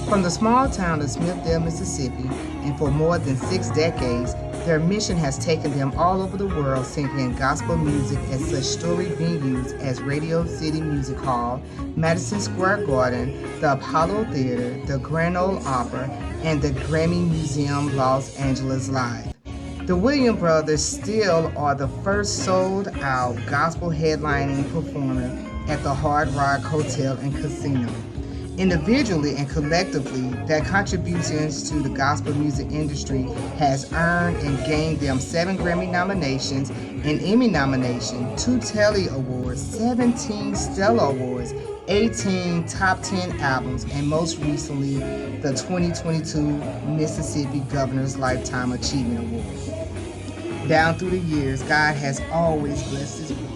From the small town of Smithville, Mississippi, and for more than 6 decades, their mission has taken them all over the world singing gospel music at such storied venues as Radio City Music Hall, Madison Square Garden, the Apollo Theater, the Grand Ole Opry, and the Grammy Museum Los Angeles Live. The Williams brothers still are the first sold-out gospel headlining performer at the Hard Rock Hotel and Casino. Individually and collectively, their contributions to the gospel music industry has earned and gained them 7 Grammy nominations, an Emmy nomination, 2 Telly Awards, 17 Stellar Awards, 18 Top 10 albums, and most recently, the 2022 Mississippi Governor's Lifetime Achievement Award. Down through the years, God has always blessed his people.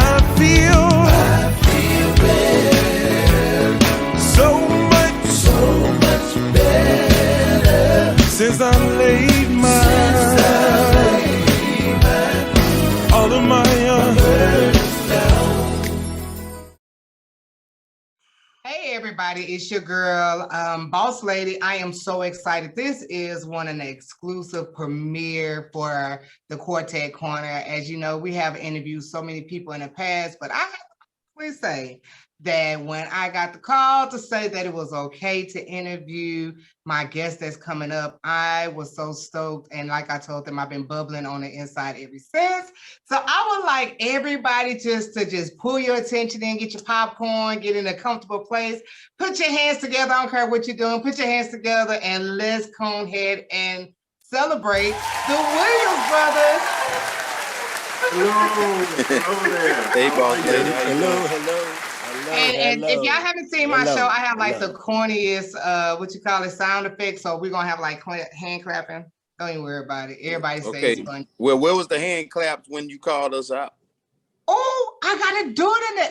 I feel better. So much better since I laid all of my burdens down. Hey everybody, it's your girl, Boss Lady. I am so excited. This is one of the exclusive premiere for the Quartet Corner. As you know, we have interviewed so many people in the past, but I have to say that when I got the call to say that it was okay to interview my guest that's coming up, I was so stoked. And like I told them, I've been bubbling on the inside ever since. So I would like everybody to pull your attention in, get your popcorn, get in a comfortable place, put your hands together. I don't care what you're doing, put your hands together and let's come ahead and celebrate the Williams brothers. Hello there. Hey, Boss Lady. Hello. And if y'all haven't seen my show, I have like the corniest, sound effects. So we're going to have like hand clapping. Don't even worry about it. Everybody says it's fun. Well, where was the hand claps when you called us out? Oh, I got to do it in the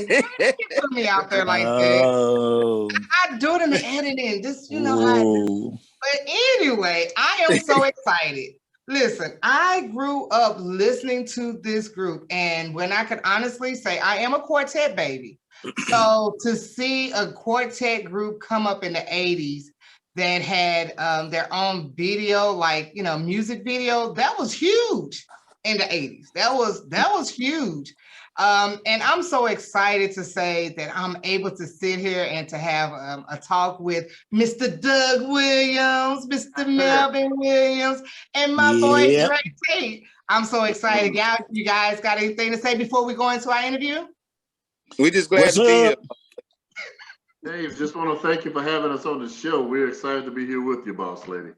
editing. You put me out there like that. I do it in the editing. Just, you know how I do. But anyway, I am so excited. Listen, I grew up listening to this group, and when I could honestly say I am a quartet baby. So to see a quartet group come up in the 80s that had their own video, like, you know, music video, that was huge in the 80s. That was huge. And I'm so excited to say that I'm able to sit here and to have a talk with Mr. Doug Williams, Mr. Melvin Williams, and my boy Dre Tate. I'm so excited. You guys got anything to say before we go into our interview? We're just glad to be here. Dave, just want to thank you for having us on the show. We're excited to be here with you, Boss Lady.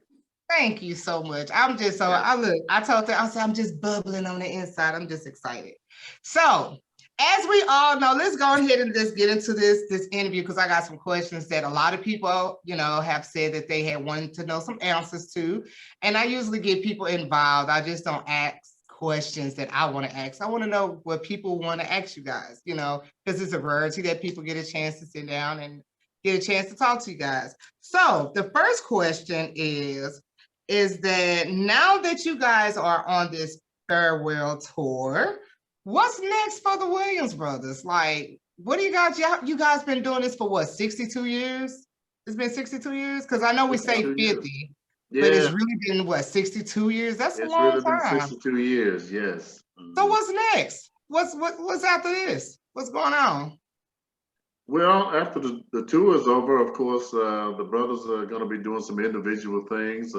Thank you so much. I'm just so, I told her, I said, I'm just bubbling on the inside. I'm just excited. So, as we all know, let's go ahead and just get into this interview, because I got some questions that a lot of people, you know, have said that they had wanted to know some answers to. And I usually get people involved. I just don't ask questions that I want to ask. I want to know what people want to ask you guys, you know, because it's a rarity that people get a chance to sit down and get a chance to talk to you guys. So the first question is that now that you guys are on this farewell tour, what's next for the Williams brothers? Like, what do you guys been doing this for what, 62 years? It's been 62 years? Because I know we say 50, but it's really been what, 62 years? That's a long time. It's really been 62 years, yes. So what's next? What's after this? What's going on? Well, after the tour is over, of course, the brothers are going to be doing some individual things,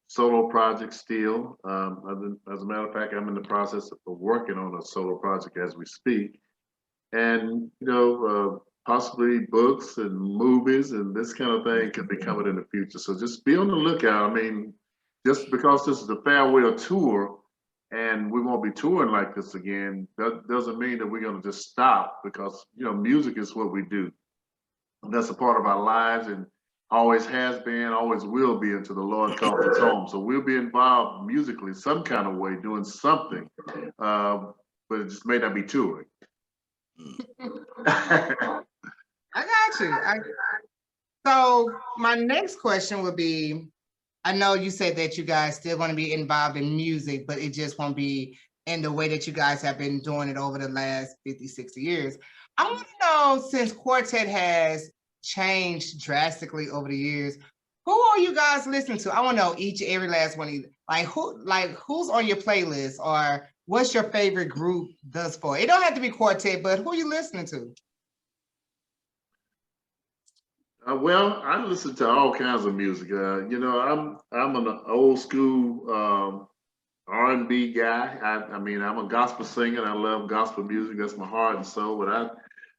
solo projects still. As a matter of fact, I'm in the process of working on a solo project as we speak. And, you know, possibly books and movies and this kind of thing could be coming in the future. So just be on the lookout. I mean, just because this is a farewell tour and we won't be touring like this again, that doesn't mean that we're going to just stop, because, you know, music is what we do. And that's a part of our lives, and always has been, always will be, until the Lord calls us home. So we'll be involved musically some kind of way, doing something, but it just may not be touring. I got you. So my next question would be, I know you said that you guys still want to be involved in music, but it just won't be and the way that you guys have been doing it over the last 50, 60 years. I want to know, since Quartet has changed drastically over the years, who are you guys listening to? I want to know every last one. Who's on your playlist, or what's your favorite group thus far? It don't have to be Quartet, but who are you listening to? Well, I listen to all kinds of music. I'm an old school R&B guy. I mean, I'm a gospel singer. And I love gospel music. That's my heart and soul. But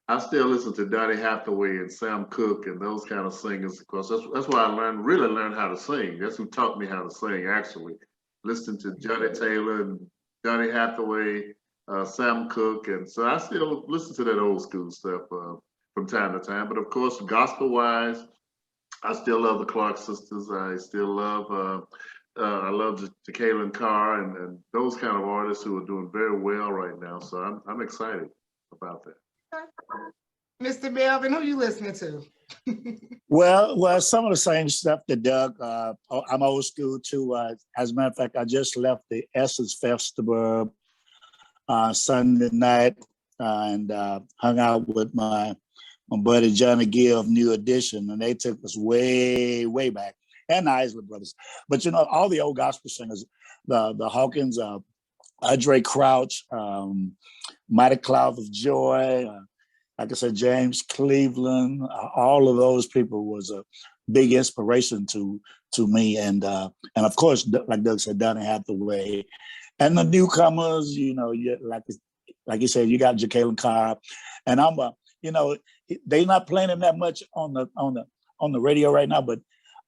I still listen to Donny Hathaway and Sam Cooke and those kind of singers. Of course, that's why I really learned how to sing. That's who taught me how to sing. Actually, listening to Johnny Taylor and Donny Hathaway, Sam Cooke, and so I still listen to that old school stuff from time to time. But of course, gospel-wise, I still love the Clark sisters. I still love. I love Jacqueline Carr and those kind of artists who are doing very well right now. So I'm excited about that. Mr. Melvin, who you listening to? Well, some of the same stuff that Doug. I'm old school too. As a matter of fact, I just left the Essence Festival Sunday night and hung out with my buddy Johnny Gill of New Edition, and they took us way, way back. And the Isley Brothers. But all the old gospel singers, the Hawkins, Andre Crouch, Mighty Cloud of Joy, like I said, James Cleveland, all of those people was a big inspiration to me. And of course, like Doug said, Donny Hathaway. And the newcomers, like you said, you got Jacqueline Carr. And they're not playing them that much on the radio right now, but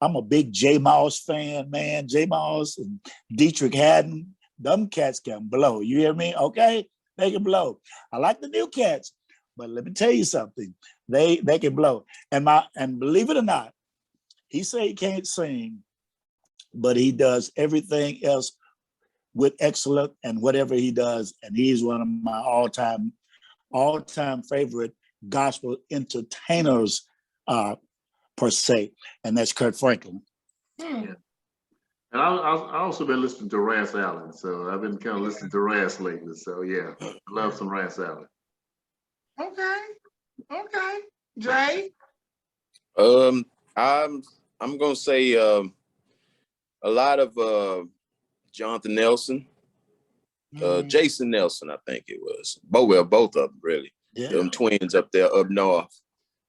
I'm a big J Moss fan, man. J Moss and Dietrich Haddon, them cats can blow. You hear me? Okay, they can blow. I like the new cats, but let me tell you something. They can blow. And believe it or not, he say he can't sing, but he does everything else with excellence and whatever he does. And he's one of my all-time favorite gospel entertainers. Per se, and that's Kurt Franklin. Yeah. And I also been listening to Rance Allen, so I've been kind of listening to Rance lately. So yeah, I love some Rance Allen. Okay, Dre. I'm gonna say a lot of Jonathan Nelson, Jason Nelson, I think it was. Both of them really. Yeah. Them twins up there up north.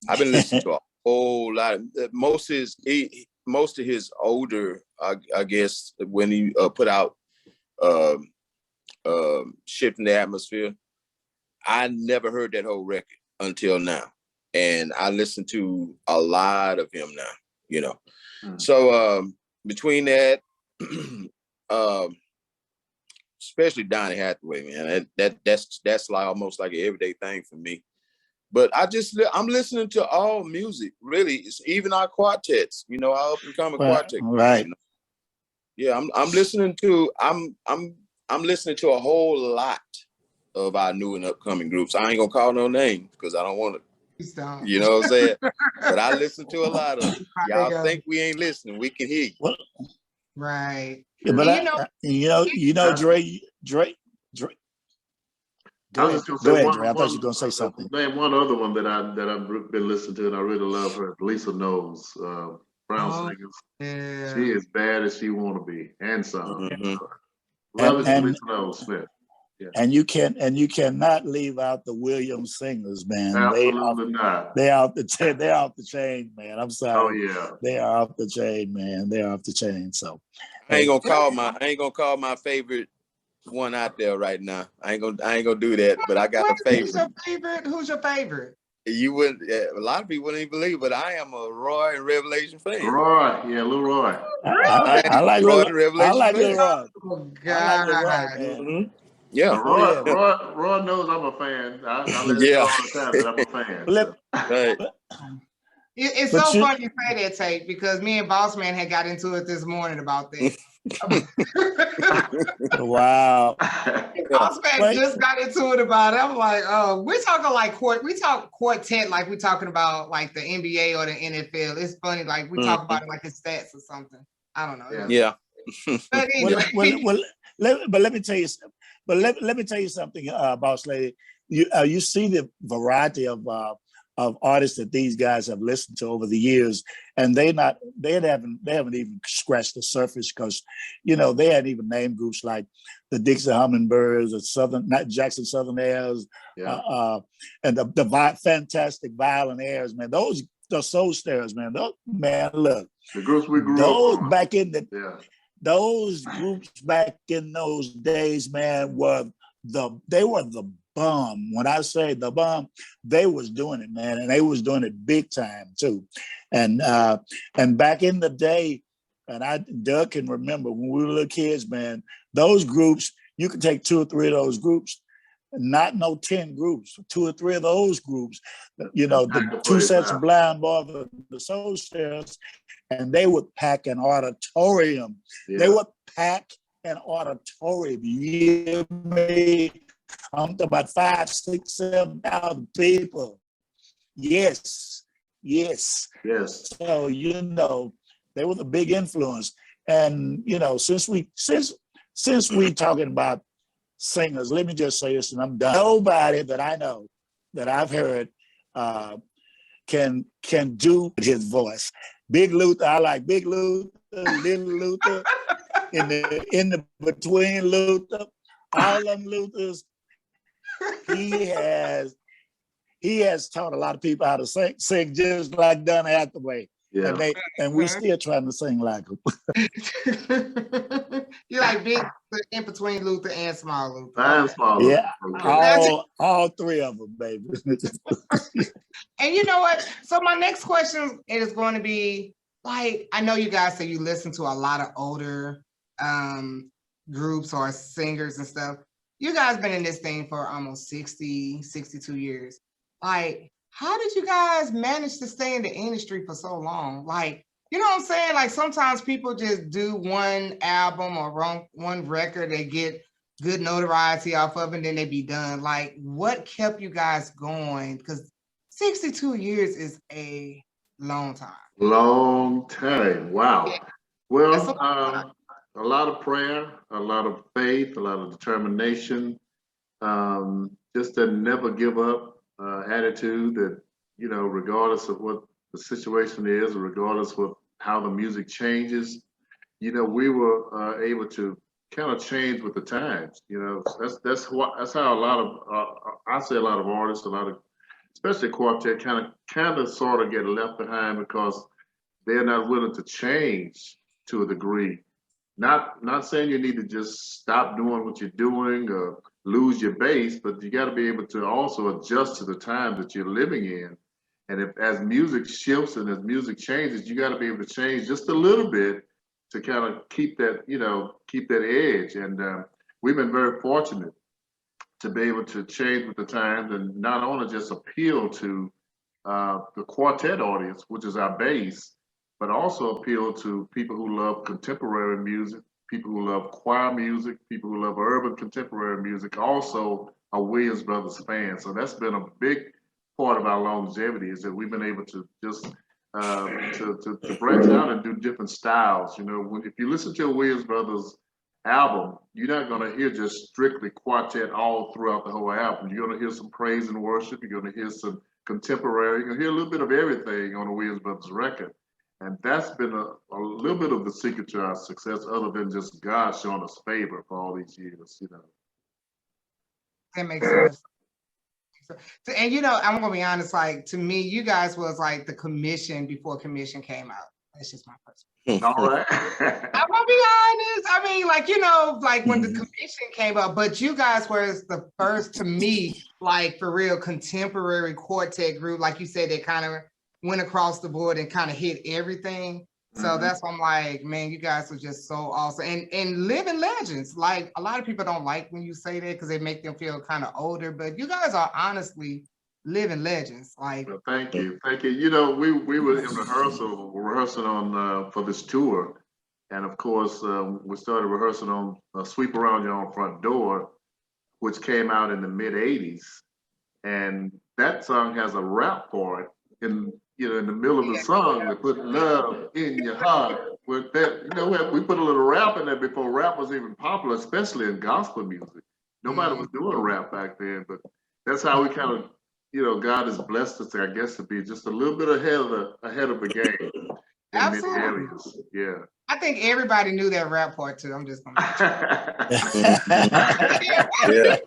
I've been listening to a whole lot. Most of his older, I guess, when he put out Shifting the Atmosphere, I never heard that whole record until now. And I listen to a lot of him now, So between that, especially Donny Hathaway, man, that's like almost like an everyday thing for me. But I'm listening to all music, really. It's even our quartets, our up and coming quartet. Right. Yeah, I'm listening to listening to a whole lot of our new and upcoming groups. I ain't gonna call no names because I don't want to. You know what I'm saying? But I listen to a lot of them. Y'all think we ain't listening? We can hear you. Well, right. Yeah, but Dre. Go ahead, Dre. I thought you were going to say something. Name one other one that I've been listening to, and I really love her. Lisa Knowles, Brown Singers. Yeah. She is bad as she want to be, and some. Love it, Lisa Knowles Smith. Yeah. And you cannot leave out the Williams singers, man. Absolutely not. They're off the chain, man. I'm sorry. Oh yeah. They are off the chain, man. They're off the chain. So I ain't gonna call my favorite one out there right now. I ain't gonna do that, but I got a favorite. Who's your favorite? You wouldn't. A lot of people wouldn't even believe, but I am a Roy and Revelation fan. Roy, yeah, Lil Roy. I like Roy and Revelation. I like Lil Roy. Oh God. Mm-hmm. Yeah, Roy knows I'm a fan. I let him know all the time that I'm a fan. It's so funny you say that, Tate, because me and Boss Man had got into it this morning about this. Wow. Boss Man just got into it about it. I'm like, oh, we're talking like quartet like we're talking about like the NBA or the NFL. It's funny, like we talk about it like it's stats or something. I don't know. Yeah. But anyway. But let me tell you something. But let me tell you something, Boss Lady. You see the variety of artists that these guys have listened to over the years, and they haven't even scratched the surface, because they hadn't even named groups like the Dixie Hummingbirds or not Jackson Southern Airs, and the fantastic Violin Airs, man. Those the Soul Stirrers, man. Man, look, the groups we grew up on. back in the those groups back in those days, man, were the bomb. When I say the bomb, they was doing it, man, and they was doing it big time too. And back in the day, and Doug can remember when we were little kids, man, those groups, you could take 2 or 3 of those groups, not no 10 groups, 2 or 3 of those groups, the Two Sets of Blind Boys, the Soul Stirrers, and they would pack an auditorium. Yeah. They would pack an auditorium. You hear me? I'm talking about 5, 6, 7,000 people. Yes. So they were the big influence. And since we talking about singers, let me just say this, and I'm done. Nobody that I know that I've heard can do his voice. Big Luther, I like Big Luther, Little Luther, in the between Luther, all them Luthers. He has taught a lot of people how to sing just like Donna Hathaway. Yeah. And we still trying to sing like him. You like Big in between Luther and Small Luther. And Small Luther. Yeah, all 3 of them, baby. And you know what? So my next question is going to be, like, I know you guys say you listen to a lot of older groups or singers and stuff. You guys been in this thing for almost 60, 62 years. Like, how did you guys manage to stay in the industry for so long? Like, you know what I'm saying? Like, sometimes people just do one album or one record, they get good notoriety off of it, and then they be done. Like, what kept you guys going? Because 62 years is a long time. Long time. Wow. Yeah. Well, a lot of prayer, a lot of faith, a lot of determination, just a never give up attitude that, regardless of what the situation is, or regardless of how the music changes, we were able to kind of change with the times. That's how a lot of I say a lot of artists, especially Quartet, kind of sort of get left behind because they're not willing to change to a degree. Not saying you need to just stop doing what you're doing or lose your base, but you got to be able to also adjust to the time that you're living in. And as music shifts and as music changes, you got to be able to change just a little bit to kind of keep that edge. And we've been very fortunate to be able to change with the times and not only just appeal to the quartet audience, which is our base, but also appeal to people who love contemporary music, people who love choir music, people who love urban contemporary music, also are Williams Brothers fans. So that's been a big part of our longevity, is that we've been able to just to branch out and do different styles. If you listen to a Williams Brothers album, you're not going to hear just strictly quartet all throughout the whole album. You're going to hear some praise and worship. You're going to hear some contemporary. You're going to hear a little bit of everything on a Williams Brothers record. And that's been a little bit of the secret to our success, other than just God showing us favor for all these years, That makes sense. And I'm gonna be honest, like, to me, you guys was like the commission before commission came out. That's just my personal. All right. I'm gonna be honest. I mean, like when the commission came out, but you guys were the first, to me, like, for real contemporary quartet group. Like you said, they kind of went across the board and kind of hit everything. So that's why I'm like, man, you guys are just so awesome. And living legends. Like, a lot of people don't like when you say that because they make them feel kind of older, but you guys are honestly living legends. Like, well, thank you. We were in rehearsing on for this tour. And of course, we started rehearsing on Sweep Around Your Own Front Door, which came out in the mid-'80s. And that song has a rap part in the middle of the song. We put love in your heart. With that, we put a little rap in there before rap was even popular, especially in gospel music. Nobody was doing rap back then, but that's how we kind of, God has blessed us, I guess, to be just a little bit ahead of the game in many areas. Yeah. I think everybody knew that rap part too. I'm just gonna. Yeah.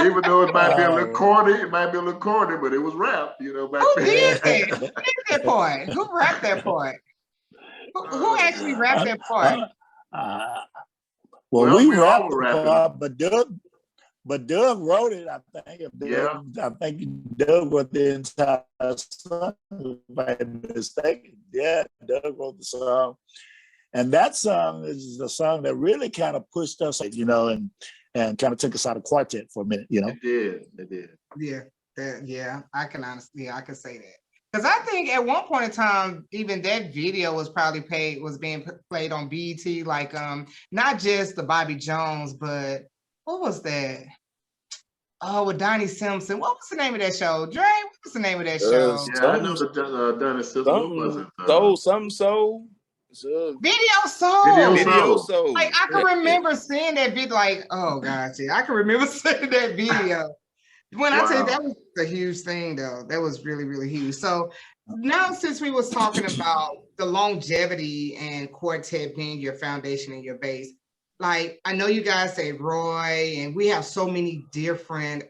Even though it might be a little corny, but it was rap, back Who then. did that? Who did that part? Who rapped that part? Who actually rapped that part? Well, we rapped the rapping. part, but Doug wrote it, I think. I think Doug wrote the entire song, if I'm mistaken. Yeah, Doug wrote the song. And that song is the song that really kind of pushed us, and kind of took us out of Quartet for a minute, It did. Yeah, I can say that. Because I think at one point in time, even that video was probably being played on BET, like not just the Bobby Jones, but what was that? Oh, with Donnie Simpson. What was the name of that show? Dre, what was the name of that show? Yeah, I know the Donnie Simpson. What was it? Soul. Video Soul. Video Soul. Like I can remember seeing that video. Like, oh gosh, yeah, I can remember seeing that video. When I tell you that was a huge thing, though, that was really, really huge. So now, since we was talking about the longevity and Quartet being your foundation and your base, like I know you guys say Roy, and we have so many different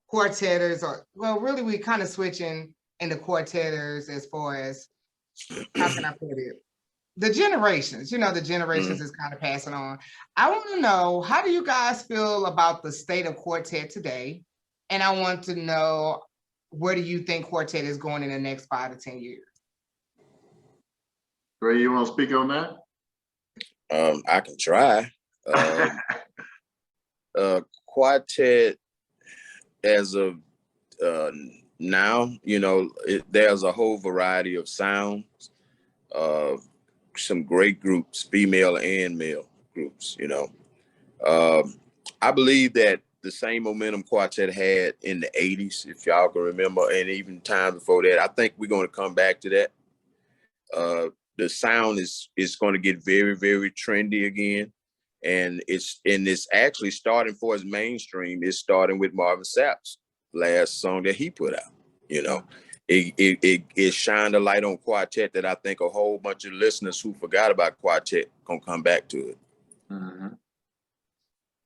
quartetters. Really, we kind of switching into quartetters as far as how can I put it? The generations, the generations is kind of passing on. I want to know, how do you guys feel about the state of Quartet today? And I want to know, where do you think Quartet is going in the next 5 to 10 years? Ray, you want to speak on that? I can try. Quartet, as of now, there's a whole variety of sounds. Some great groups, female and male groups. I believe that the same momentum Quartet had in the 80s, if y'all can remember, and even time before that, I think we're going to come back to that. The sound is going to get very, very trendy again. And it's actually starting for its mainstream. It's starting with Marvin Sapp's last song that he put out. It shined a light on Quartet that I think a whole bunch of listeners who forgot about Quartet gonna come back to it. Mm-hmm.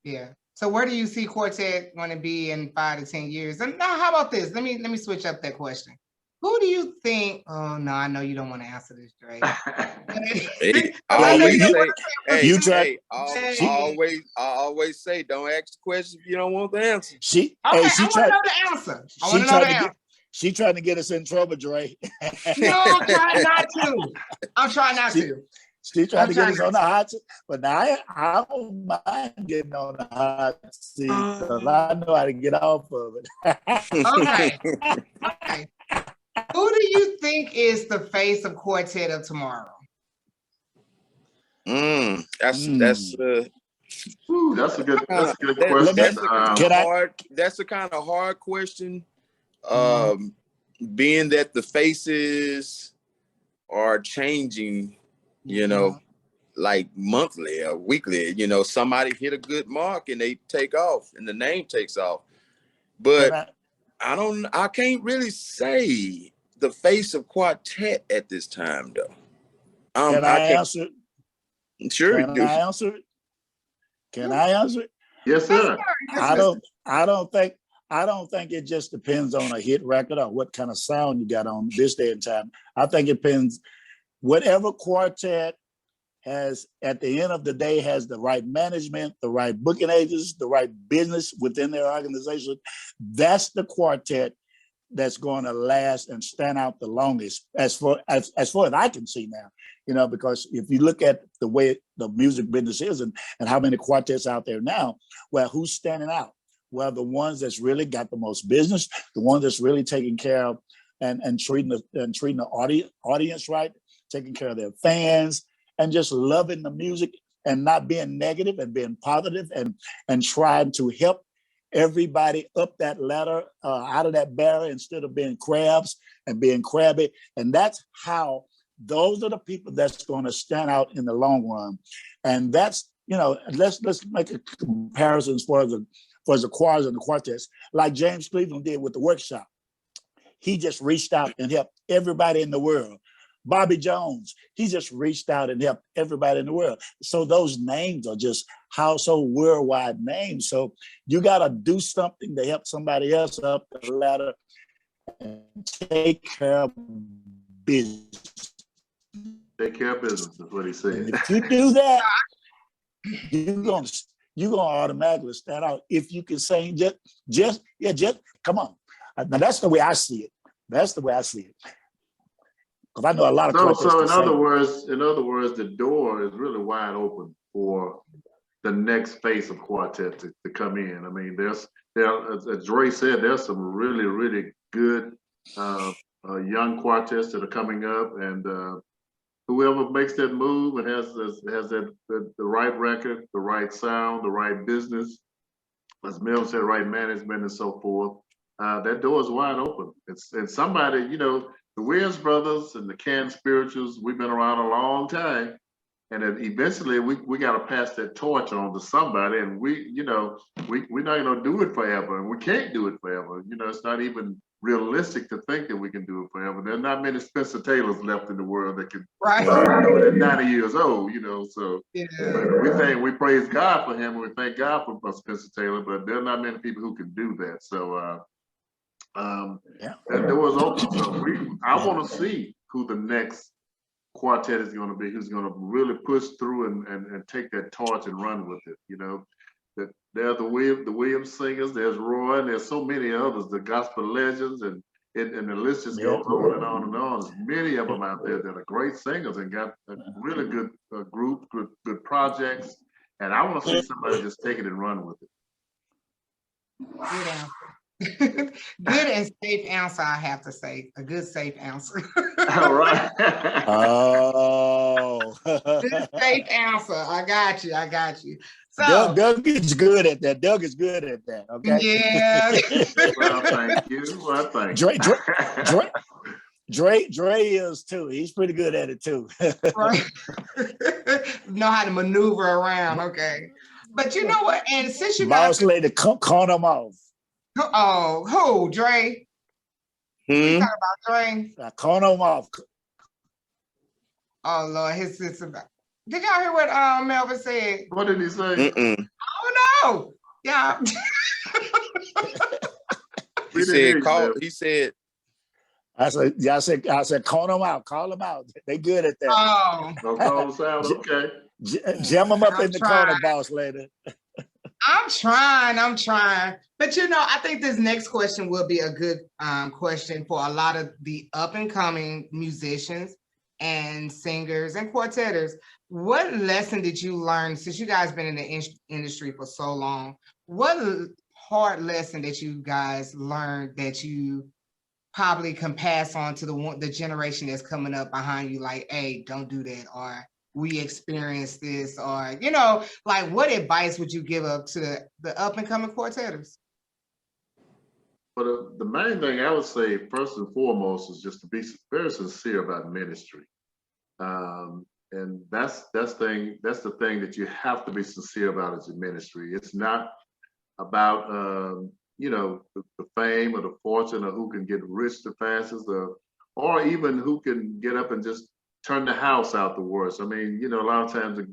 Yeah. So where do you see Quartet going to be in 5 to 10 years? And now, how about this? Let me switch up that question. Who do you think? Oh no, I know you don't want to answer this, Dre. I always say, don't ask the question if you don't want the answer. I want to know the answer. I want to know the answer. She trying to get us in trouble, Dre. No, I'm trying not to. She's trying to get us on the hot seat, but now I don't mind getting on the hot seat because I know how to get off of it. Okay. Who do you think is the face of Quartet of tomorrow? That's a good question. That's a kind of hard question. Being that the faces are changing, like monthly or weekly, somebody hit a good mark and they take off and the name takes off. But I can't really say the face of Quartet at this time though. Can I answer it? Sure. Can I answer it? Can I answer it? Yes, sir. I don't think it just depends on a hit record or what kind of sound you got on this day and time. I think it depends, whatever Quartet has at the end of the day has the right management, the right booking agents, the right business within their organization. That's the Quartet that's going to last and stand out the longest, as far as I can see now. Because if you look at the way the music business is and how many quartets out there now, well, who's standing out? Well, the ones that's really got the most business, the ones that's really taking care of and treating the audience right, taking care of their fans, and just loving the music and not being negative and being positive and trying to help everybody up that ladder, out of that barrel, instead of being crabs and being crabby. And those are the people that's going to stand out in the long run. And that's let's make a comparison for the choirs and the quartets, like James Cleveland did with the workshop. He just reached out and helped everybody in the world. Bobby Jones, he just reached out and helped everybody in the world. So those names are just household worldwide names. So you got to do something to help somebody else up the ladder and take care of business. Take care of business is what he said. And if you do that, you're gonna automatically stand out. If you can sing, just come on. Now that's the way I see it. That's the way I see it. Because I know a lot of quartets. So in other words, the door is really wide open for the next phase of quartet to come in. I mean, as Dre said, there's some really, really good young quartets that are coming up, and whoever makes that move and has the right record, the right sound, the right business, as Mel said, right management and so forth, that door is wide open. And somebody, the Williams brothers and the Can Spirituals, we've been around a long time. And then eventually we got to pass that torch on to somebody. And we're not going to do it forever. And we can't do it forever. It's not even realistic to think that we can do it forever. There are not many Spencer Taylors left in the world that can, they're 90 years old, so yeah. We praise God for him, and we thank God for Spencer Taylor, but there are not many people who can do that. So that door is open. So I want to see who the next quartet is going to be, who's going to really push through and take that torch and run with it. That there's the Williams singers, there's Roy, and there's so many others, the gospel legends, and the list just goes on and on and on. There's many of them out there that are great singers and got a really good group, good projects. And I want to see somebody just take it and run with it. Good answer. Good and safe answer, I have to say. A good safe answer. All right. Oh. Good safe answer. I got you. So Doug is good at that. Okay. Yeah. Well, thank you. Dre is too. He's pretty good at it too. Right. Know how to maneuver around. Okay. But you know what? And since you Boss lady, call them off. Oh, who? Dre? You talking about Dre? Call them off. Oh Lord, his sister. Did y'all hear what Melvin said? What did he say? Oh no. Yeah. He said, he said, I said, call them out. They good at that. Oh. Don't call us out. Okay. Jam them up in the corner, boss lady. I'm trying. But I think this next question will be a good question for a lot of the up and coming musicians and singers and quartetters. What lesson did you learn, since you guys been in the industry for so long? What hard lesson that you guys learned that you probably can pass on to the generation that's coming up behind you, like, hey, don't do that, or we experienced this, or like, what advice would you give up to the up and coming quartetters? But the main thing I would say, first and foremost, is just to be very sincere about ministry. And that's the thing that you have to be sincere about as your ministry. It's not about the fame or the fortune, or who can get rich the fastest, or even who can get up and just turn the house out the worst. I mean, a lot of times the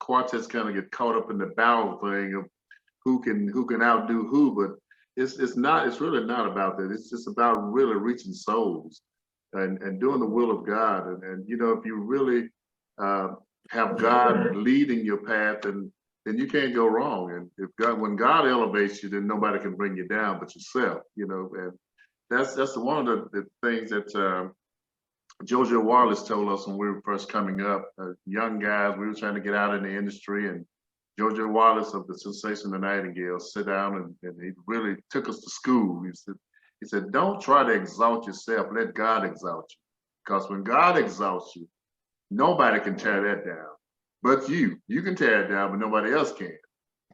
quartets kind of get caught up in the battle thing of who can outdo who, but it's really not about that. It's just about really reaching souls and doing the will of God. And if you really have God leading your path, then you can't go wrong. And when God elevates you, then nobody can bring you down but yourself. And that's one of the things that Jojo Wallace told us when we were first coming up, young guys. We were trying to get out in the industry, and Jojo Wallace of the Sensation of the Nightingale sat down and he really took us to school. He said, don't try to exalt yourself, let God exalt you. Because when God exalts you, nobody can tear that down. But you can tear it down, but nobody else can.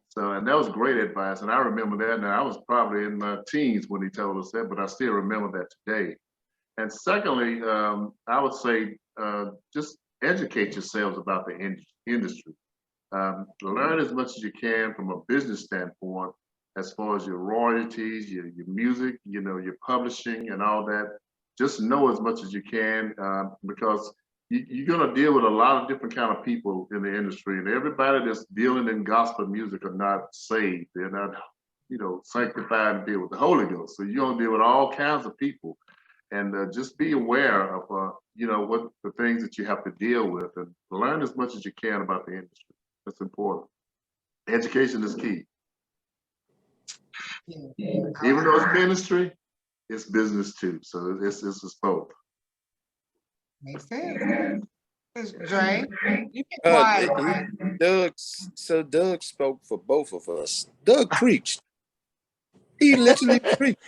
So, and that was great advice. And I remember that. Now, I was probably in my teens when he told us that, but I still remember that today. And secondly, I would say just educate yourselves about the industry. Learn as much as you can from a business standpoint, as far as your royalties, your music, your publishing and all that. Just know as much as you can, because you're going to deal with a lot of different kind of people in the industry, and everybody that's dealing in gospel music are not saved. They're not, sanctified and deal with the Holy Ghost. So you're going to deal with all kinds of people, and just be aware of, what the things that you have to deal with, and learn as much as you can about the industry. That's important. Education is key. Even though it's ministry, it's business too. So it's both. Makes sense. Dre, you get quiet. Doug spoke for both of us. Doug preached. He literally preached.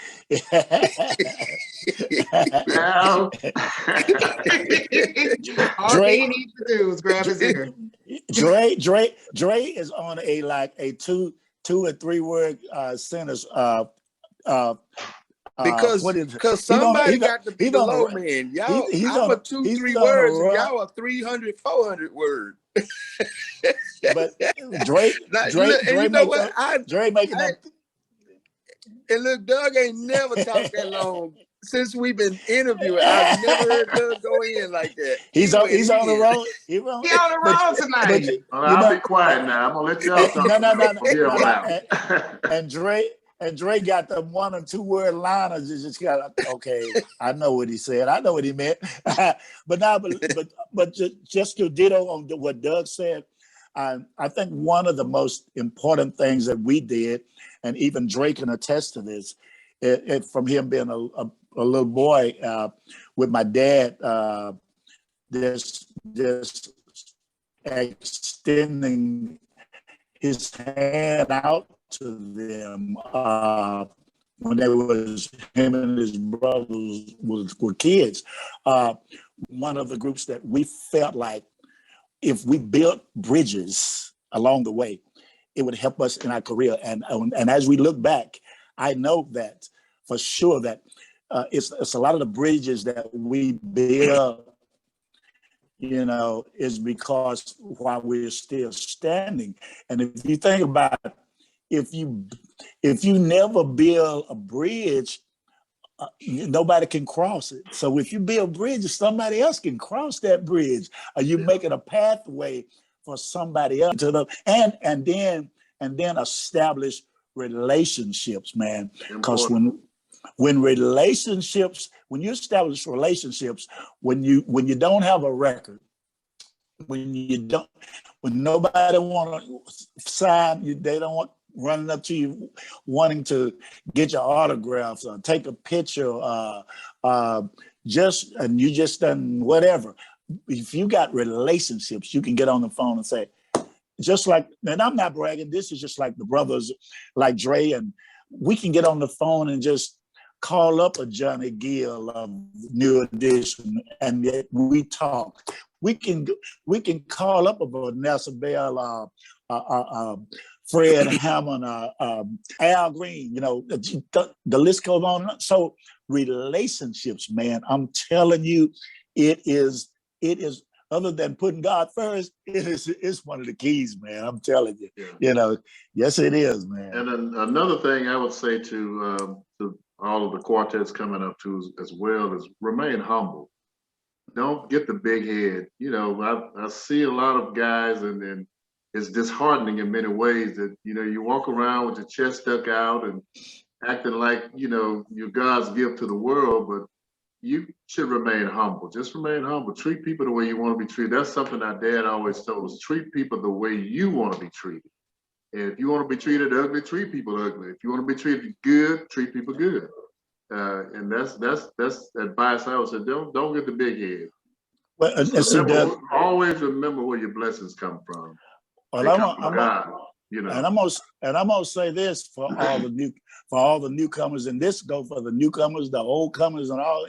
Now, all he needs to do is grab his ear. Dre is on a two or 3 word sentence. Because somebody got to be the low man. Y'all, I'm a 2-3 words, and y'all are 300, 400 words. But Dre making up. And look, Doug ain't never talked that long since we've been interviewing. I've never heard Doug go in like that. He's on the road. He on the road tonight. I'll be quiet now. I'm gonna let y'all talk. No. And Dre got the 1 or 2 word liners. Just got okay. I know what he said. I know what he meant. but just to ditto on what Doug said, I think one of the most important things that we did, and even Dre can attest to this, from him being a little boy with my dad, this extending his hand out to them when him and his brothers were kids. One of the groups that we felt like if we built bridges along the way, it would help us in our career. And as we look back, I know that for sure that it's a lot of the bridges that we build, is because while we're still standing. And if you think about it, if you never build a bridge, nobody can cross it. So if you build bridges, somebody else can cross that bridge. Are you making a pathway for somebody else to and then establish relationships, man? Because when you establish relationships, when you don't have a record, when nobody want to sign you, they don't want running up to you wanting to get your autographs or take a picture, and you just done whatever. If you got relationships, you can get on the phone and say, just like, and I'm not bragging, this is just like the brothers like Dre, and we can get on the phone and just call up a Johnny Gill of New Edition, and we talk. We can call up a Vanessa Bell, Fred Hammond, Al Green, the list goes on. So relationships, man, I'm telling you, it is other than putting God first, it's one of the keys, man. I'm telling you, yes, it is, man. And another thing I would say to all of the quartets coming up to as well is remain humble. Don't get the big head. I see a lot of guys and it's disheartening in many ways that, you walk around with your chest stuck out and acting like, you're God's gift to the world, but you should remain humble. Just remain humble. Treat people the way you want to be treated. That's something our dad always told us. Treat people the way you want to be treated. And if you want to be treated ugly, treat people ugly. If you want to be treated good, treat people good. And that's advice I would say. Don't get the big head. Well, always remember where your blessings come from. Well, I'm gonna say this for all the newcomers, and this go for the newcomers, the old comers, and all,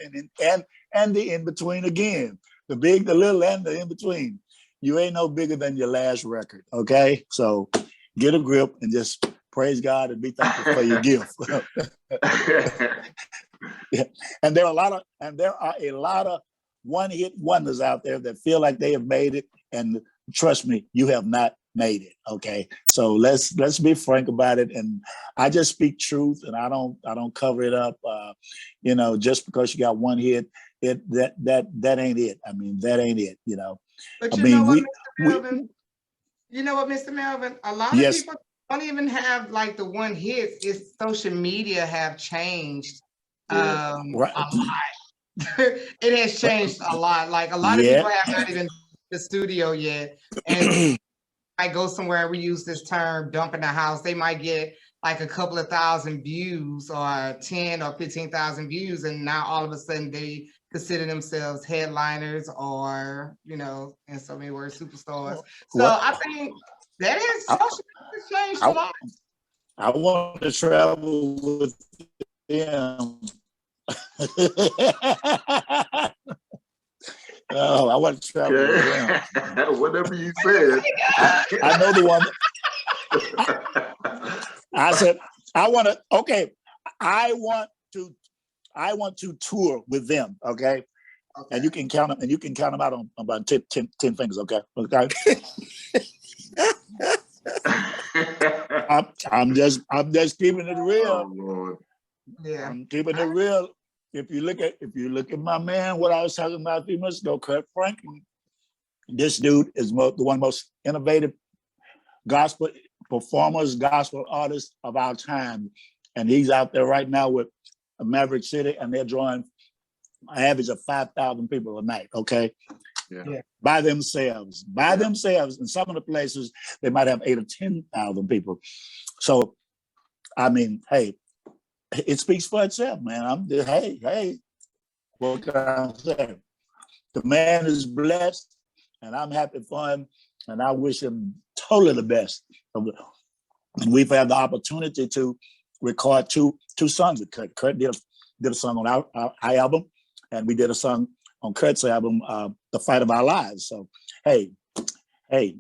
and the in between again, the big, the little, and the in between. You ain't no bigger than your last record, okay? So get a grip and just praise God and be thankful for your gift. Yeah. And there are a lot of one-hit wonders out there that feel like they have made it, and trust me, you have not. made it. Okay, so let's be frank about it. And I just speak truth, and I don't cover it up. Just because you got one hit, that ain't it. I mean, that ain't it. But I you mean, know what, we, Mr. Melvin? You know what, Mr. Melvin? A lot of yes, people don't even have like the one hit. It's social media have changed a right, lot. It has changed a lot. Like a lot of yeah, people have not even the studio yet. And I go somewhere and we use this term dumping the house. They might get like a couple of thousand views or 10 or 15,000 views. And now all of a sudden they consider themselves headliners or, in so many words, superstars. So what I think that is I, social media changed a lot. I want to travel with them. Oh, I want to travel with them. Whatever you said. I know the one. I said, I want to tour with them, okay? And you can count them, out on about 10 fingers, okay? Okay. I'm just keeping it real. Oh, Lord. Yeah. I'm keeping it real. If you look at my man, what I was talking about a few minutes ago, Kurt Franklin, this dude is the one most innovative gospel performers, gospel artists of our time. And he's out there right now with Maverick City, and they're drawing an average of 5,000 people a night, okay? Yeah. By themselves. In some of the places, they might have 8,000 or 10,000 people. So, I mean, hey, it speaks for itself, man. Hey, what can I say? The man is blessed, and I'm happy for him, and I wish him totally the best. And we've had the opportunity to record two songs with Kurt. Kurt did a song on our album, and we did a song on Kurt's album, The Fight of Our Lives. So, hey, he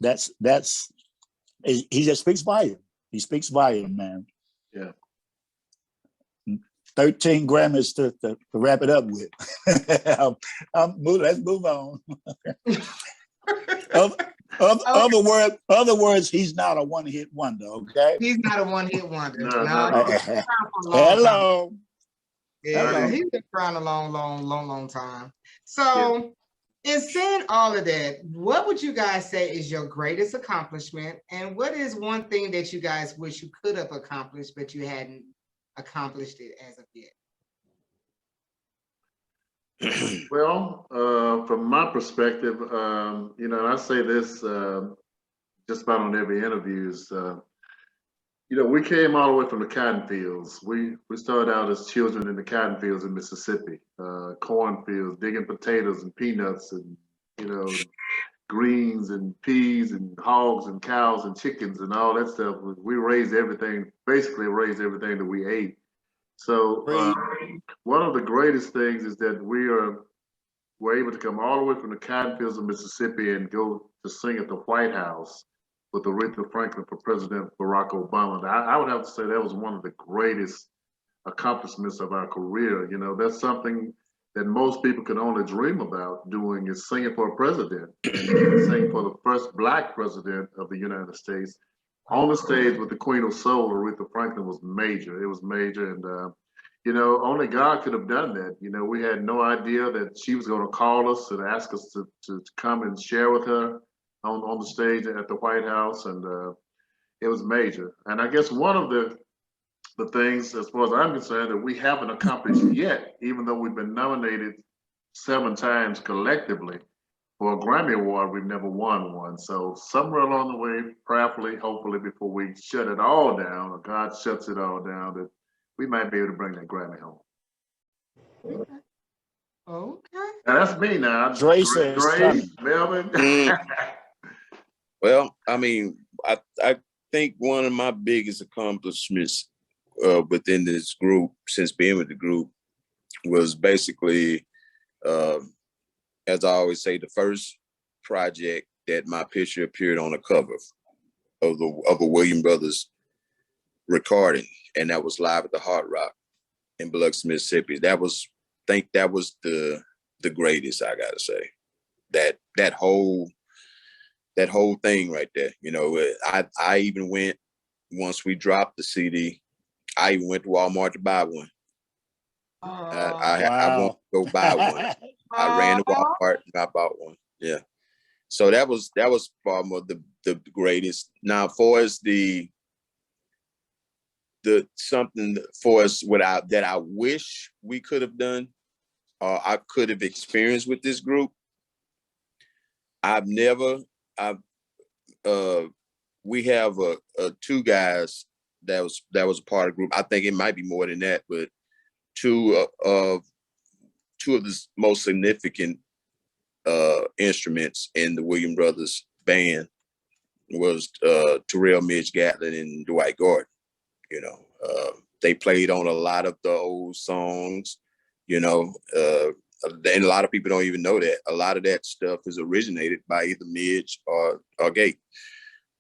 just speaks volume. He speaks volume, man. Yeah. 13 Grammys to wrap it up with. Let's move on. Other words, he's not a one-hit wonder, okay? He's not a one-hit wonder. No. Hello. Yeah, he's been around a long time. So, in saying all of that, what would you guys say is your greatest accomplishment? And what is one thing that you guys wish you could have accomplished, but you hadn't accomplished it as of yet? Well, from my perspective, and I say this just about on every interview is, we came all the way from the cotton fields. We started out as children in the cotton fields in Mississippi, cornfields, digging potatoes and peanuts and, greens and peas and hogs and cows and chickens and all that stuff. We basically raised everything that we ate. So one of the greatest things is that we're able to come all the way from the cotton fields of Mississippi and go to sing at the White House with Aretha Franklin for President Barack Obama. I would have to say that was one of the greatest accomplishments of our career. That's something that most people can only dream about doing, is singing for a president, and singing for the first Black president of the United States on the stage with the Queen of Soul. Aretha Franklin was major. It was major, and only God could have done that. We had no idea that she was going to call us and ask us to come and share with her on the stage at the White House, and it was major. And I guess one of the things, as far as I'm concerned, that we haven't accomplished yet, even though we've been nominated 7 times collectively for a Grammy Award, we've never won one. So somewhere along the way, prayerfully, hopefully, before we shut it all down, or God shuts it all down, that we might be able to bring that Grammy home. Okay. Now that's me now. Dre, Melvin. Well, I mean, I think one of my biggest accomplishments within this group, since being with the group, was basically, as I always say, the first project that my picture appeared on the cover of a Williams Brothers recording, and that was Live at the Hard Rock in Biloxi, Mississippi. That was the greatest, I gotta say. That whole that whole thing right there. You know, I even went, once we dropped the CD, I even went to Walmart to buy one. I wanted to go buy one. I ran to Walmart and I bought one. Yeah. So that was far more the greatest. Now, for us, the something for us that I wish we could have done, or I could have experienced with this group. We have two guys that was a part of the group. I think it might be more than that, but two of the most significant instruments in the Williams Brothers band was Terrell Midge Gatlin and Dwight Gordon. You know, they played on a lot of the old songs, you know, and a lot of people don't even know that. A lot of that stuff is originated by either Midge or Gate.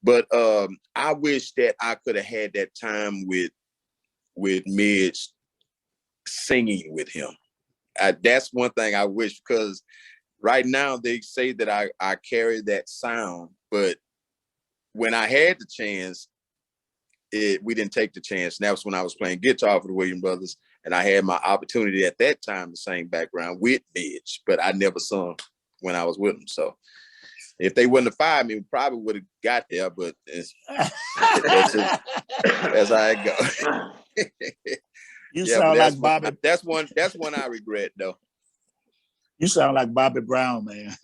But I wish that I could have had that time with Midge singing with him. That's one thing I wish, because right now they say that I carry that sound, but when I had the chance, we didn't take the chance. And that was when I was playing guitar for the Williams Brothers, and I had my opportunity at that time to sing background with Midge, but I never sung when I was with them. So if they wouldn't have fired me, we probably would have got there, but that's how it goes. You sound like Bobby. That's one I regret, though. You sound like Bobby Brown, man.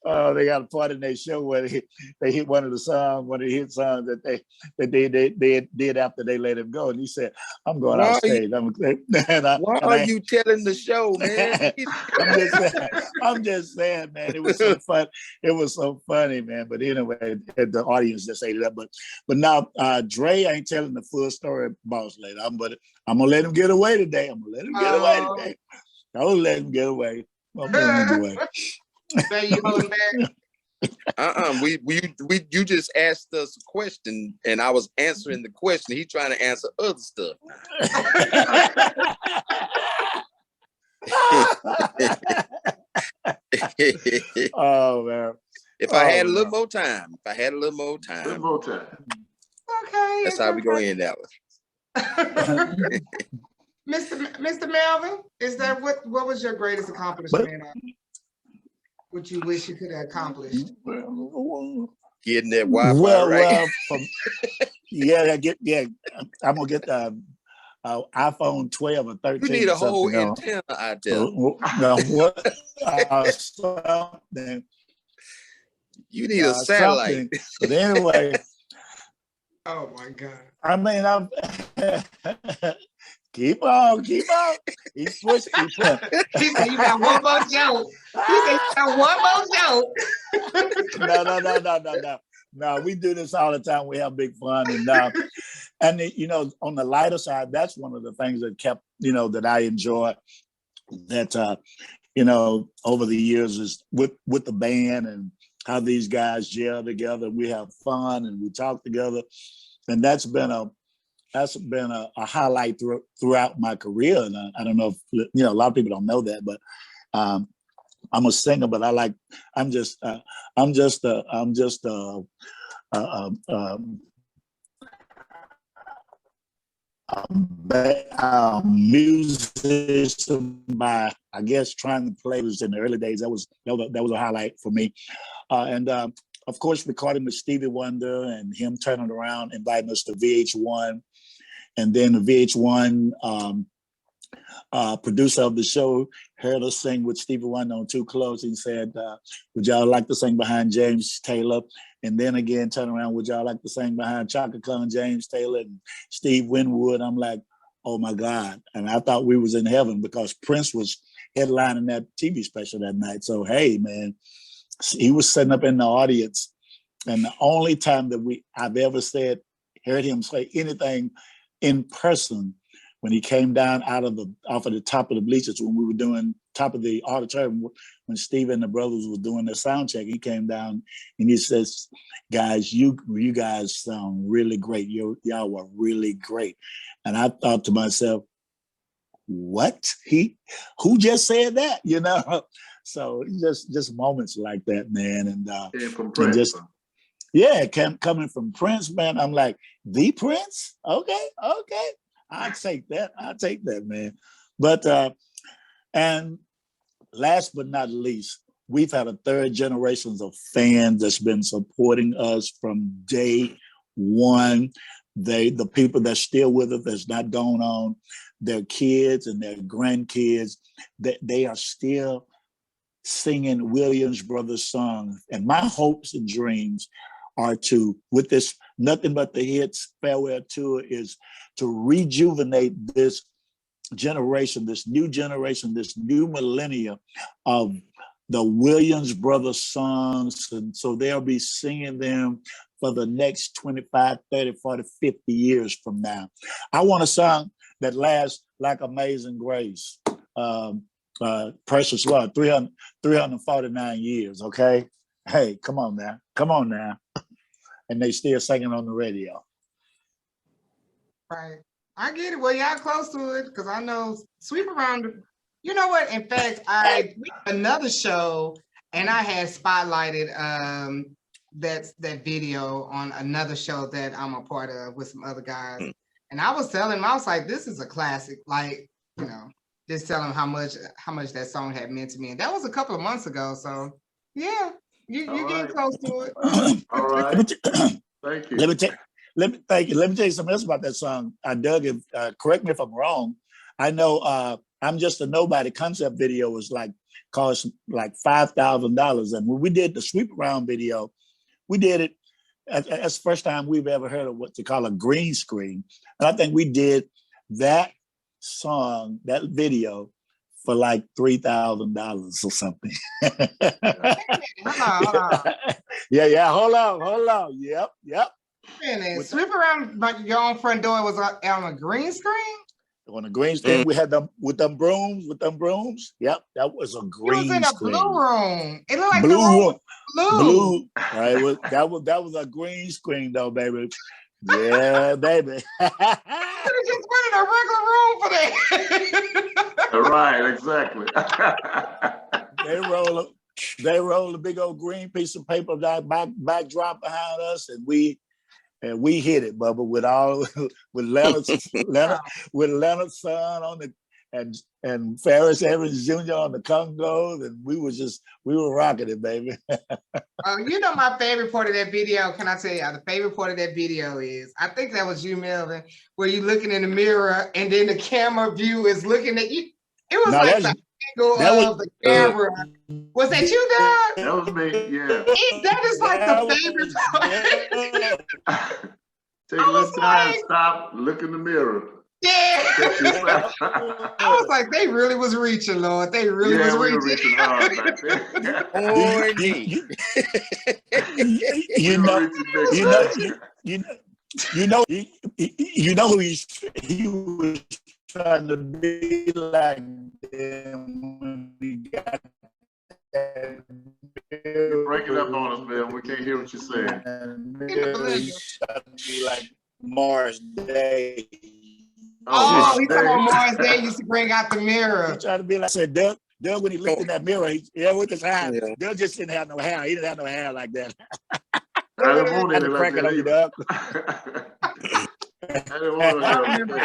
Oh, they got a part in their show where they hit one of the hit songs that they did after they let him go, and he said, "I'm going off stage." Why are you telling the show, man? I'm just saying, man. It was so fun. It was so funny, man. But anyway, the audience just ate it up. But now Dre ain't telling the full story of Boss Lady. I'm gonna let him get away today. I'm gonna let him get away. I'm letting him get away. So you holding back? You just asked us a question, and I was answering the question. He's trying to answer other stuff. Oh man! If I had a little more time, Okay. That's how we go in that one. Mr. Melvin, is that what was your greatest accomplishment? What you wish you could have accomplished? Getting that Wi-Fi right. I'm gonna get the iPhone 12 or 13. You need a whole antenna out there. You need a satellite. But anyway. Oh my God. I mean, keep on. He's pushing. He said, "You got one more joke." No, we do this all the time. We have big fun, and you know, on the lighter side, that's one of the things that kept, you know, that I enjoy. That you know, over the years is with the band and how these guys gel together. We have fun and we talk together, and that's been a highlight throughout my career. And I don't know if, you know, a lot of people don't know that, but I'm a singer, but I'm just a musician by, I guess, trying to play in the early days. That was a highlight for me. And of course, recording with Stevie Wonder and him turning around, inviting us to VH1. And then the VH1 producer of the show heard us sing with Stevie Wonder on Too Close. He said, would y'all like to sing behind James Taylor? And then again, turn around, would y'all like to sing behind Chaka Khan, James Taylor, and Steve Winwood? I'm like, oh my God. And I thought we was in heaven because Prince was headlining that TV special that night. So, hey, man, he was sitting up in the audience. And the only time that I've ever heard him say anything in person, when he came down off of the top of the bleachers, when we were doing top of the auditorium, when Steve and the brothers were doing their sound check, he came down and he says, guys, you guys sound really great. Y'all were really great. And I thought to myself, what? Who just said that? You know? So just moments like that, man. And Came from and Prince. just coming from Prince, man. I'm like, the Prince? Okay. I'll take that, man. But and last but not least, we've had a third generations of fans that's been supporting us from day one. The people that's still with us, that's not gone on, their kids and their grandkids, they are still singing Williams Brothers songs. And my hopes and dreams are to, with this Nothing But the Hits farewell tour, is to rejuvenate this generation, this new millennium of the Williams Brothers songs. And so they'll be singing them for the next 25, 30, 40, 50 years from now. I want a song that lasts like Amazing Grace. Precious Lord, 349 years, okay? Hey, come on now. And they still singing on the radio. Right. I get it. Well, y'all close to it because I know Sweep Around. You know what? In fact, we had another show and I had spotlighted that video on another show that I'm a part of with some other guys. And I was telling him, I was like, this is a classic. Like, you know, just telling him how much that song had meant to me. And that was a couple of months ago. So yeah, you getting close to it. All right. Thank you. Let me thank you. Let me tell you something else about that song. Doug, correct me if I'm wrong. I know I'm Just a Nobody concept video was cost like $5,000. And when we did the Sweep Around video, we did it. That's the first time we've ever heard of what they call a green screen. And I think we did that song, that video, for like $3,000 or something. Hold on. Yeah. Hold on. Yep. Sweep Around your own front door was on a green screen? On a green screen, we had them with them brooms. Yep, that was a green screen. It was in a blue room. It looked like blue the room room. was blue. Right? That was a green screen though, baby. Yeah, baby. I could have just went in a regular room for that. Right, exactly. They roll a big old green piece of paper backdrop behind us, and we hit it, Bubba, with Leonard's son on the and Ferris Evans Jr. on the Congos, and we were rocking it, baby. You know my favorite part of that video. Can I tell you? The favorite part of that video is, I think that was you, Melvin, where you looking in the mirror and then the camera view is looking at you. It was the angle of the camera. Was that you, Doug? That was me, yeah. That is like the favorite part. Take a little time, stop, look in the mirror. Yeah. I was like, they really was reaching, Lord. They really was reaching. Were reaching hard back there. Oh, indeed. You know who he was trying to be like them when we got that. You're breaking up on us, man. We can't hear what you're saying. Be like Mars Day. Oh, he's talking about Mars Day used to bring out the mirror. He tried to be like, I said, Doug, when he looked in that mirror, with his hair, Doug just didn't have no hair. He didn't have no hair like that. I didn't want it like that either. Doug. I didn't want it.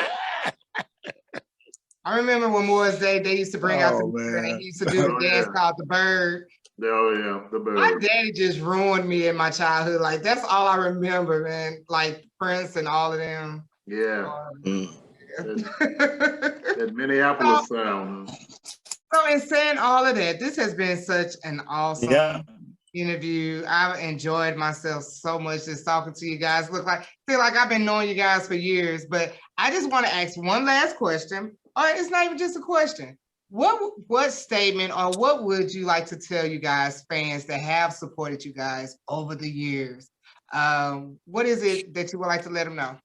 I remember when Mars Day, they used to bring out the mirror and he used to do the dance called The Bird. Oh, yeah, The Bird. My daddy just ruined me in my childhood. Like, that's all I remember, man. Like, Prince and all of them. Yeah. That Minneapolis sound. So in saying all of that, this has been such an awesome interview. I've enjoyed myself so much just talking to you guys. Feel like I've been knowing you guys for years, but I just want to ask one last question. Or it's not even just a question. What statement or what would you like to tell you guys, fans that have supported you guys over the years? What is it that you would like to let them know?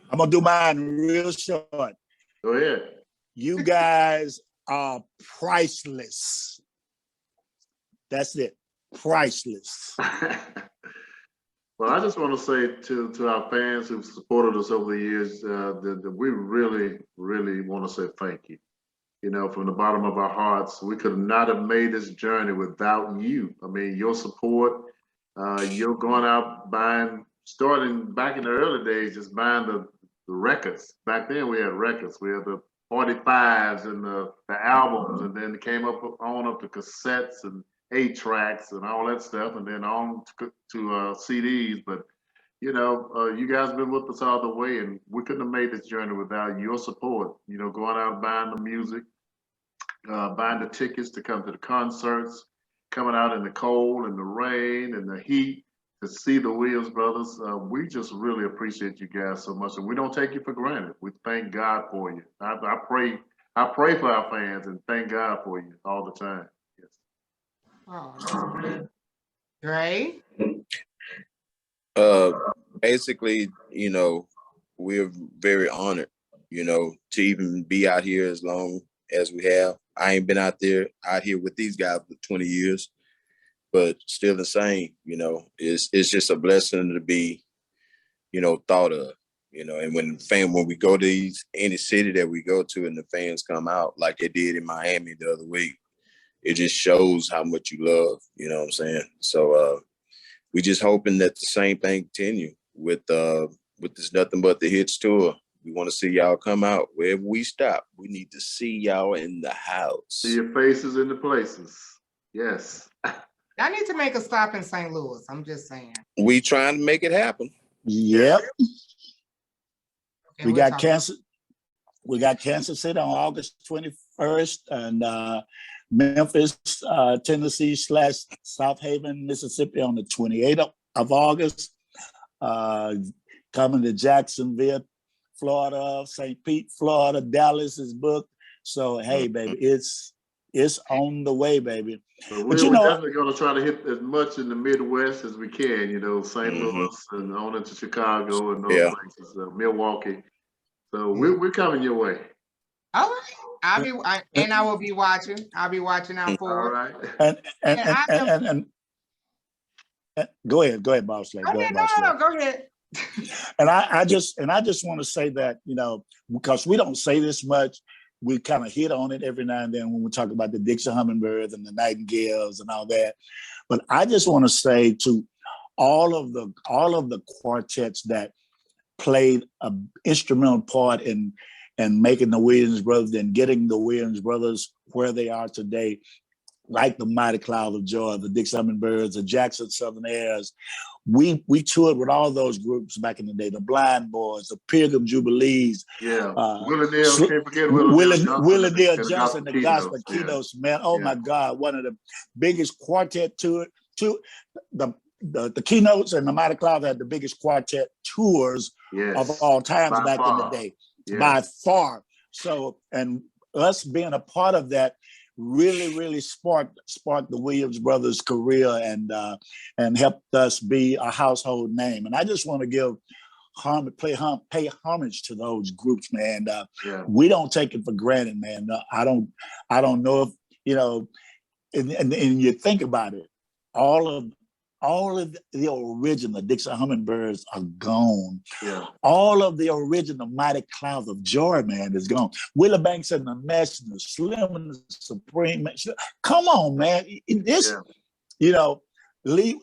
I'm gonna do mine real short. Go ahead. You guys are priceless. That's it. Priceless. Well, I just want to say to our fans who've supported us over the years that we really, really want to say thank you. You know, from the bottom of our hearts, we could not have made this journey without you. I mean, your support, you're going out buying, starting back in the early days, just buying the records. Back then we had records. We had the 45s and the albums, and then it came up to cassettes and 8 tracks and all that stuff, and then on to CDs. But you know, you guys have been with us all the way, and we couldn't have made this journey without your support. You know, going out and buying the music, buying the tickets to come to the concerts, coming out in the cold and the rain and the heat to see the Williams brothers. We just really appreciate you guys so much, and we don't take you for granted. We thank God for you. I pray for our fans and thank God for you all the time. Yes. Oh, that's good. Right? Basically, you know, we're very honored, you know, to even be out here as long as we have. I ain't been out here with these guys for 20 years, but still the same, you know, it's just a blessing to be, you know, thought of, you know, and when we go to any city that we go to and the fans come out like they did in Miami the other week, it just shows how much you love, you know what I'm saying? So we just hoping that the same thing continue with this Nothing But the Hits tour. We want to see y'all come out. Wherever we stop, we need to see y'all in the house. See your faces in the places. Yes. I need to make a stop in St. Louis. I'm just saying. We trying to make it happen. Yep. Okay, We got Kansas City on August 21st, and Memphis, Tennessee / South Haven, Mississippi on the 28th of August. Coming to Jacksonville, Florida, St. Pete, Florida, Dallas is booked. So hey, baby, it's on the way, baby. But But we're definitely going to try to hit as much in the Midwest as we can. You know, St. Louis and on into Chicago and those places, Milwaukee. So we're coming your way. All right. I will be watching. I'll be watching out for All it. right. And go ahead, Boss Lady. Go ahead. And I just want to say that, you know, because we don't say this much, we kind of hit on it every now and then when we talk about the Dixie Hummingbirds and the Nightingales and all that. But I just want to say to all of the quartets that played an instrumental part in making the Williams Brothers and getting the Williams Brothers where they are today, like the Mighty Cloud of Joy, the Dixie Hummingbirds, the Jackson Southern Airs. We toured with all those groups back in the day, the Blind Boys, the Pilgrim Jubilees. Yeah. Can't forget Willie Neal Johnson, the Gospel Keynotes, man. Oh my God, one of the biggest quartet tour. The Keynotes and the Mighty Cloud had the biggest quartet tours of all times back in the day, by far. So, and us being a part of that really sparked the Williams Brothers' career and helped us be a household name. And I just want to pay homage to those groups, man. We don't take it for granted, man. I don't know if, you know, and you think about it, all of the original Dixie Hummingbirds are gone. Yeah. All of the original Mighty Clouds of Joy, man, is gone. Willie Banks and the Messengers, Slim and the Supreme. Come on, man. You know, Lee,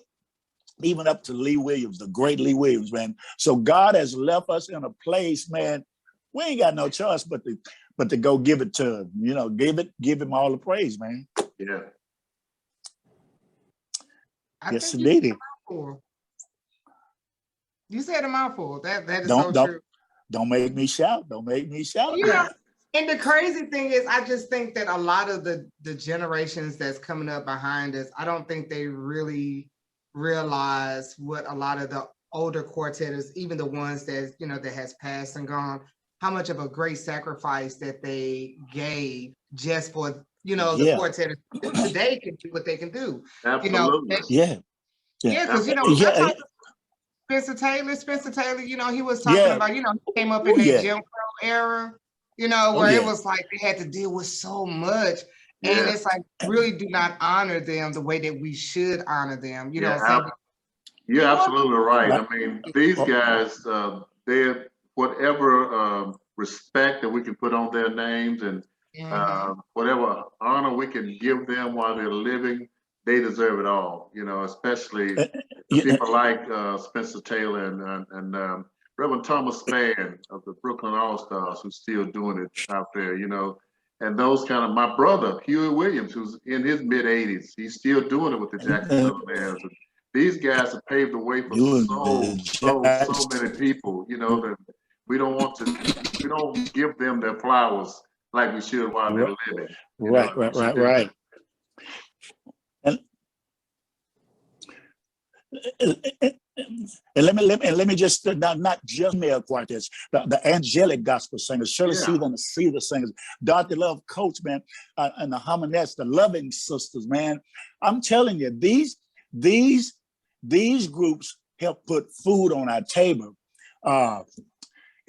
even up to Lee Williams, the great Lee Williams, man. So God has left us in a place, man. We ain't got no choice but to go give it to him. You know, give him all the praise, man. Yeah. Yes, indeed. You said a mouthful. That is so true. Don't make me shout. Don't make me shout. You know, and the crazy thing is, I just think that a lot of the generations that's coming up behind us, I don't think they really realize what a lot of the older quartetters, even the ones that, you know, that has passed and gone, how much of a great sacrifice that they gave just for, you know, the quartet today can do what they can do. Absolutely. You know, because you know, Spencer Taylor, you know, he was talking about, you know, he came up in that Jim Crow era, you know, where it was like they had to deal with so much. And it's like, really do not honor them the way that we should honor them. You know what I'm saying? You're absolutely right. I mean, these guys, they're whatever respect that we can put on their names and whatever honor we can give them while they're living, they deserve it all. You know, especially people like Spencer Taylor and Reverend Thomas Spann of the Brooklyn All Stars, who's still doing it out there. You know, and those kind of my brother Huey Williams, who's in his mid 80s, he's still doing it with the Jackson Billionaires. These guys have paved the way for so many people, you know, that we don't give them their flowers like we should while they're living. Right. And let me just not just male quartets, the angelic gospel singers, Shirley Cedar singers, Dr. Love Coach, man, and the Harmonettes, the Loving Sisters, man. I'm telling you, these groups help put food on our table.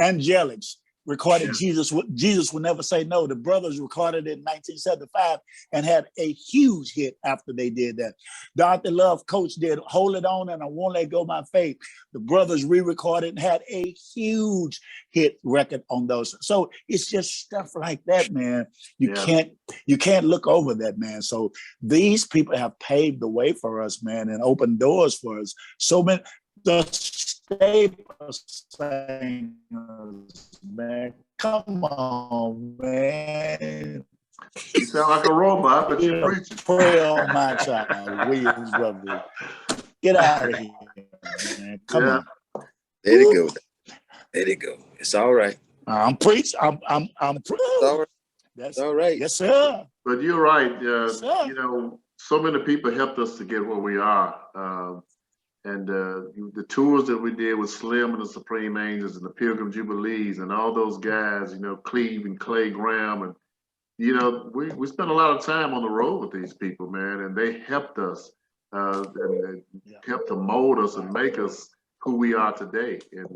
Angelics recorded Jesus Would Never Say No. The Brothers recorded it in 1975 and had a huge hit after they did that. Dr. Love Coach did Hold It On and I Won't Let Go My Faith. The Brothers re-recorded and had a huge hit record on those. So it's just stuff like that, man. You can't look over that, man. So these people have paved the way for us, man, and opened doors for us. So many the staple singers, man. Come on, man. You sound like a robot, but you're preaching. Pray on my child, Williams brother. Get out of here, man. Come on. There you go. There you go. It's all right. I'm preaching. I'm preaching. All right. That's all right. Yes, sir. But you're right. Yes, sir. You know, so many people helped us to get where we are. And the tours that we did with Slim and the Supreme Angels and the Pilgrim Jubilees and all those guys, you know, Cleve and Clay Graham, and you know, we spent a lot of time on the road with these people, man, and they helped us, and helped to mold us and make us who we are today, and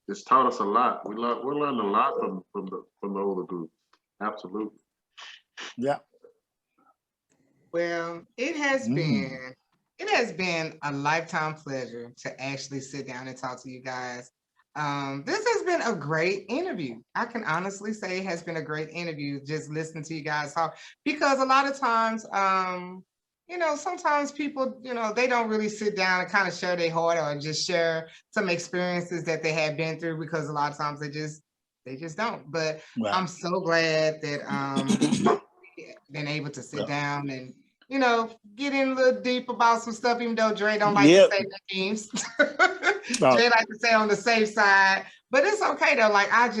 it's taught us a lot. We're learning a lot from the older group. Absolutely. Yeah. Well, it has been a lifetime pleasure to actually sit down and talk to you guys. This has been a great interview. I can honestly say it has been a great interview just listening to you guys talk, because a lot of times, you know, sometimes people, you know, they don't really sit down and kind of share their heart or just share some experiences that they have been through, because a lot of times they just don't. But I'm so glad that been able to sit down and, you know, get in a little deep about some stuff, even though Dre don't like to say the names. Dre like to say on the safe side, but it's okay though. Like I'm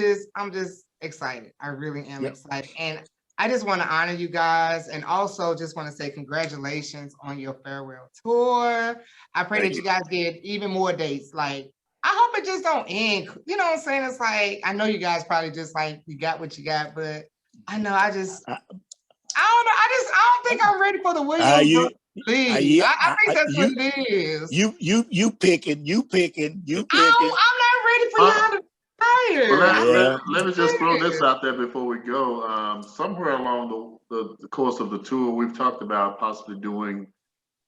just excited. I really am excited. And I just want to honor you guys, and also just want to say congratulations on your farewell tour. I pray that you guys get even more dates. Like, I hope it just don't end. You know what I'm saying? It's like, I know you guys probably just like, you got what you got, but I know I don't know. I don't think I'm ready for the Williams. I think that's what it is. You picking. I'm not ready for y'all to retire. Well, let me just throw this out there before we go. Somewhere along the course of the tour, we've talked about possibly doing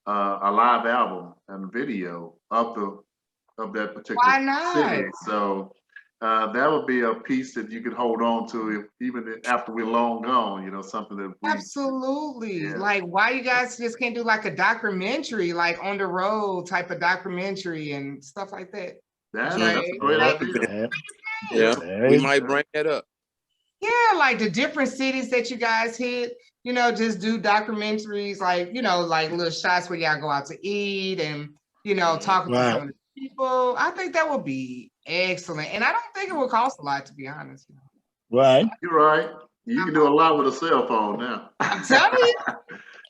a live album and video of that particular city. So that would be a piece that you could hold on to even after we're long gone, you know, something that absolutely. Like, why you guys just can't do like a documentary, like on the road type of documentary and stuff like that? That's a great idea. Yeah, we might bring that up. Yeah, like the different cities that you guys hit, you know, just do documentaries, like, you know, like little shots where y'all go out to eat and, you know, talking to some of the people. I think that would be excellent. And I don't think it would cost a lot, to be honest. Right. You're right. You can do a lot with a cell phone now. I'm telling you.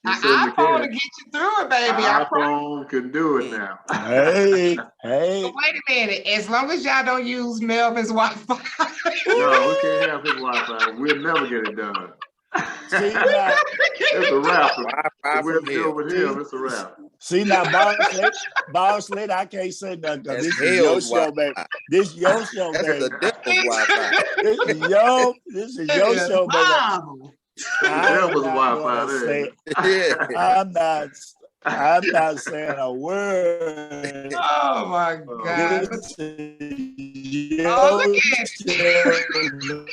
An iPhone to get you through it, baby. iPhone can do it now. Hey. So wait a minute. As long as y'all don't use Melvin's Wi-Fi. No, we can't have his Wi-Fi. We'll never get it done. See, now, it's a wrap. We'll deal with him. It's a wrap. See now, Boss Lady, I can't say nothing. This is your show, baby. This is your show, baby. That's a different Wi-Fi. This is your show, baby. There was Wi-Fi there. I'm not saying a word. Oh my God. This Oh, is your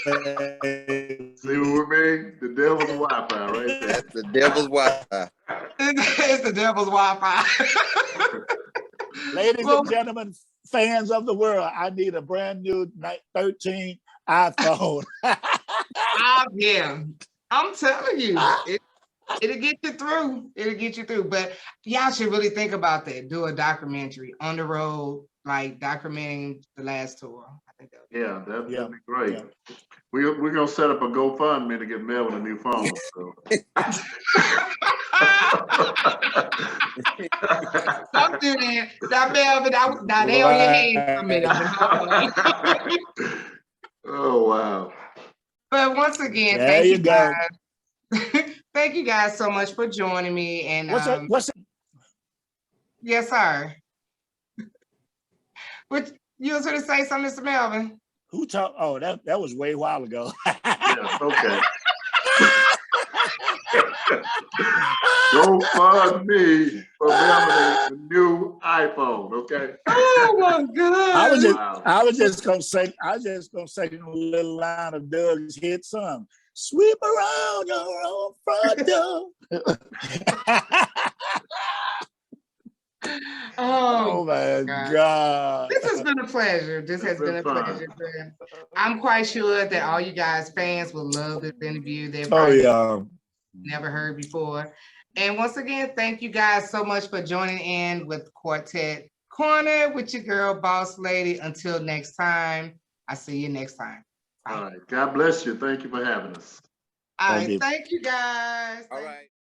baby. See what we mean? The devil's Wi-Fi right there. That's the devil's Wi-Fi. It's the devil's Wi-Fi. Ladies Well, and gentlemen, fans of the world, I need a brand new 13 iPhone. yeah, I'm telling you, it'll get you through. It'll get you through. But y'all should really think about that. Do a documentary on the road, like documenting the last tour. I think that would be That'd Yeah. be great. Yeah. We're gonna set up a GoFundMe to get Melvin a new phone. So. Don't do that. Now, Melvin, now they on your hands, Melvin. Oh wow. But once again, There thank you you go. guys. Thank you guys so much for joining me. And What's yes, sir. What you was going to say something, Mr. Melvin? who talked? Oh, that was way a while ago. Yeah, okay. GoFundMe for Melvin a new iPhone, okay? Oh my God. I was just gonna say a little line of Doug's hit song. Sweep around your own front door. Oh my God. This has been a pleasure. This has been a pleasure. I'm quite sure that all you guys fans will love this interview. They've never heard before. And once again, thank you guys so much for joining in with Quartet Corner with your girl, Boss Lady. Until next time, I see you next time. Bye. All right. God bless you. Thank you for having us. All right. Thank you guys. All right.